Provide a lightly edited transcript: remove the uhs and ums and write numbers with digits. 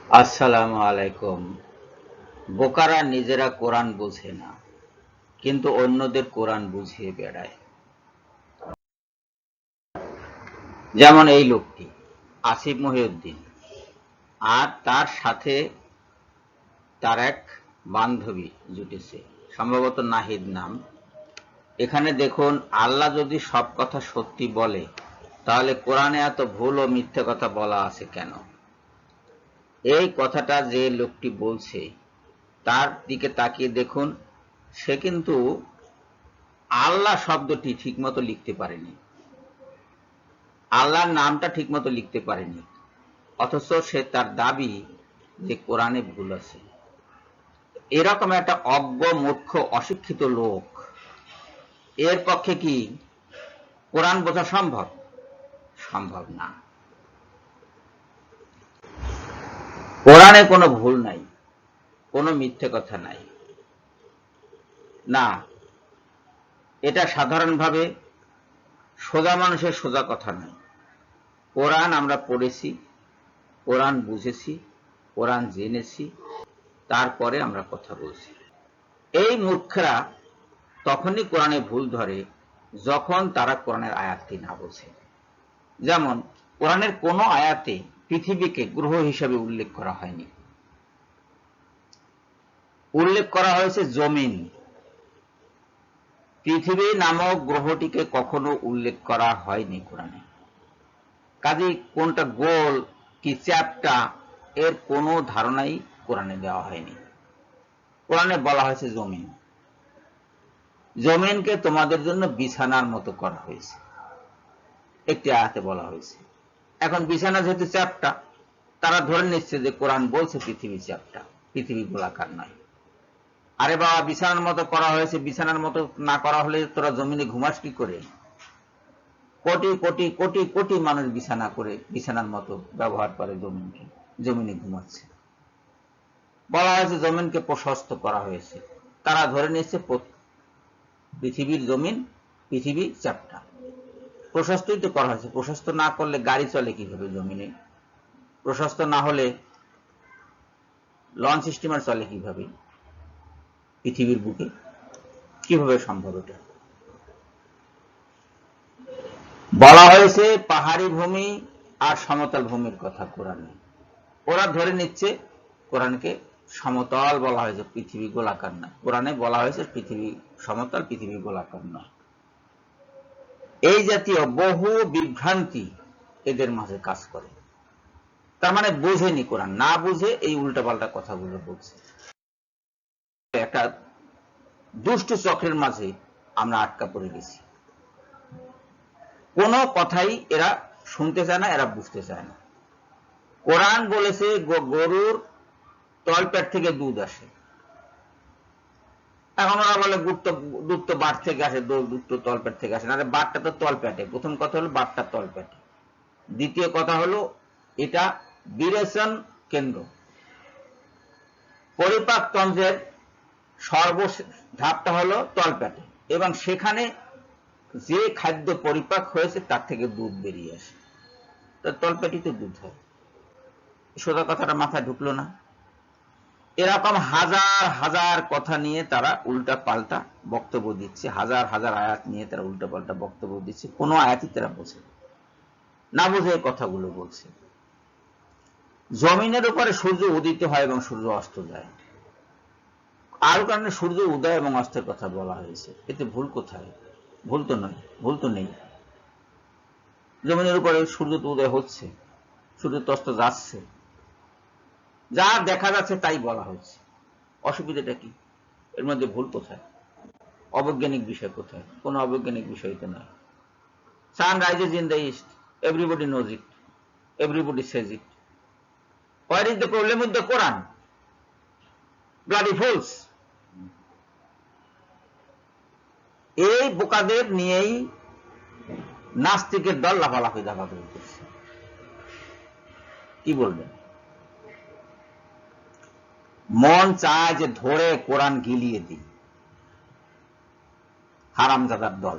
আসসালামু আলাইকুম। বোকারা নিজেরা কোরআন বোঝে না, কিন্তু অন্যদের কোরআন বুঝিয়ে বেড়ায়। যেমন এই লোকটি আসিফ মহিউদ্দিন, আর তার সাথে তার এক বান্ধবী জুটেছে, সম্ভবত নাহিদ নাম। এখানে দেখুন, আল্লাহ যদি সব কথা সত্যি বলে, তাহলে কোরআনে এত ভুল ও মিথ্যে কথা বলা আছে কেন? এই কথাটা যে লোকটি বলছে, তার দিকে তাকিয়ে দেখুন, সে কিন্তু আল্লাহ শব্দটি ঠিকমতো লিখতে পারেনি, আল্লাহর নামটা ঠিকমতো লিখতে পারেনি, অথচ সে তার দাবি যে কোরআনে ভুল আছে। এরকম একটা অজ্ঞ মূর্খ অশিক্ষিত লোক, এর পক্ষে কি কোরআন বোঝা সম্ভব? সম্ভব না। কোরআনে কোনো ভুল নাই, কোনো মিথ্যে কথা নাই। না, এটা সাধারণভাবে সোজা মানুষের সোজা কথা নয়। কোরআন আমরা পড়েছি, কোরআন বুঝেছি, কোরআন জেনেছি, তারপরে আমরা কথা বলছি। এই মূর্খরা তখনই কোরআনে ভুল ধরে যখন তারা কোরআনের আয়াতটি না বোঝে। যেমন কোরআনের কোনো আয়াতে পৃথিবীকে গ্রহ হিসেবে উল্লেখ করা হয়নি, উল্লেখ করা হয়েছে জমিন। পৃথিবী নামক গ্রহটিকে কখনো উল্লেখ করা হয়নি কোরআনে। কাজেই কোনটা গোল কি চ্যাপ্টা, এর কোনো ধারণাই কোরআনে দেওয়া হয়নি। কোরআনে বলা হয়েছে জমিন। জমিনকে তোমাদের জন্য বিছানার মতো করা হয়েছে, একটি আয়াতে বলা হয়েছে। এখন বিছানা যেহেতু চ্যাপ্টা, তারা ধরে নিচ্ছে যে কোরআন বলছে পৃথিবী চ্যাপ্টা, পৃথিবী গোলাকার নয়। আরে বাবা, বিছানার মতো করা হয়েছে, বিছানার মতো না করা হলে তোরা জমিনে ঘুমাস কি করে? কোটি কোটি কোটি কোটি মানুষ বিছানা করে, বিছানার মতো ব্যবহার করে জমিনকে, জমিনে ঘুমাচ্ছে। বলা হয়েছে জমিনকে প্রশস্ত করা হয়েছে, তারা ধরে নিচ্ছে পৃথিবীর জমিন, পৃথিবী চ্যাপ্টা। প্রশস্তই তো করা হয়েছে, প্রশস্ত না করলে গাড়ি চলে কিভাবে জমিনে? প্রশস্ত না হলে লঞ্চ স্টিমার চলে কিভাবে পৃথিবীর বুকে? কিভাবে সম্ভব এটা? বলা হয়েছে পাহাড়ি ভূমি আর সমতল ভূমির কথা কোরআনে। ওরা ধরে নিচ্ছে কোরআনকে সমতল বলা হয়েছে, পৃথিবী গোলাকার না। কোরআনে বলা হয়েছে পৃথিবী সমতল, পৃথিবী গোলাকার না। এই জাতীয় বহু বিভ্রান্তি এদের মাঝে কাজ করে। তার মানে বোঝেনি, কোরআন না বুঝে এই উল্টাপাল্টা কথাগুলো বলছে। একটা দুষ্ট চক্রের মাঝে আমরা আটকা পড়ে গেছি। কোনো কথাই এরা শুনতে চায় না, এরা বুঝতে চায় না। কোরআন বলেছে গরুর তলপেট থেকে দুধ আসে। এখন ওরা বলে দুধ তো বাট থেকে আসে, দুধ তো তলপেট থেকে আসে না। বাটটা তো তলপেটে। প্রথম কথা হলো বাটটা তলপেটে। দ্বিতীয় কথা হলো এটা বিরেচন কেন্দ্র, পরিপাক তন্ত্রের ধাপটা হলো তলপেটে, এবং সেখানে যে খাদ্য পরিপাক হয়েছে তার থেকে দুধ বেরিয়ে আসে। তো তলপেটিতে দুধ হয়। সোজা কথাটা মাথায় ঢুকলো না? এরকম হাজার হাজার কথা নিয়ে তারা উল্টা পাল্টা বক্তব্য দিচ্ছে, হাজার হাজার আয়াত নিয়ে তারা উল্টা পাল্টা বক্তব্য দিচ্ছে। কোনো আয়াতই তারা বোঝে না, বুঝে এই কথাগুলো বলছে। জমিনের উপরে সূর্য উদিত হয় এবং সূর্য অস্ত যায়, আর কারণে সূর্য উদয় এবং অস্তের কথা বলা হয়েছে। এতে ভুল কোথায়? ভুল তো নয়, ভুল তো নেই। জমিনের উপরে সূর্য তো উদয় হচ্ছে, সূর্য তো অস্ত যাচ্ছে, যা দেখা যাচ্ছে তাই বলা হচ্ছে। অসুবিধাটা কি? এর মধ্যে ভুল কোথায়? অবৈজ্ঞানিক বিষয় কোথায়? কোনো অবৈজ্ঞানিক বিষয় তো নয়। Sun rises in the east, everybody knows it, everybody says it. Where is the problem with the Quran? Bloody fools. এই বোকাদের নিয়েই নাস্তিকের দল লাফালাফি দাফাদাফি করছে। কি বলবেন? মন চায় যে ধরে কোরআন গিলিয়ে দিই। হারামজাদার দল।